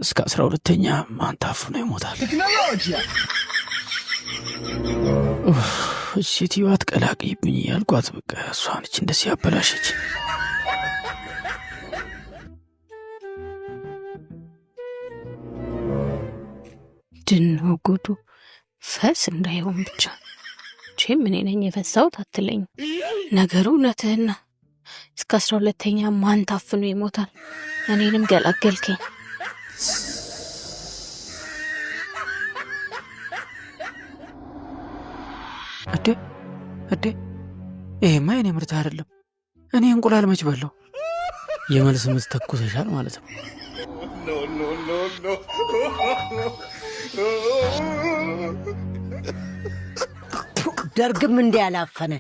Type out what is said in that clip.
እስከ 12ኛ ማን ታፍኖ ይሞታል? ቴክኖሎጂ ሴትዮዋ አትቀላቅይብኝ ያልኳት በቃ እሷ ነች እንደዚህ ያበላሸች። ድነው ጉዱ ፈስ እንዳይሆን ብቻ ምን ነኝ የፈሳሁት አትለኝ። ነገሩ እውነትህን ነው። እስከ 12ኛ ማን ታፍኖ ይሞታል? እኔንም ገላገልከኝ። እዴ ይሄማ የኔ ምርት አይደለም። እኔ እንቁላል መች በላው? የመልስ ምት ተኩሰሻል ማለት ነው። ደርግም እንዲህ ያላፈነ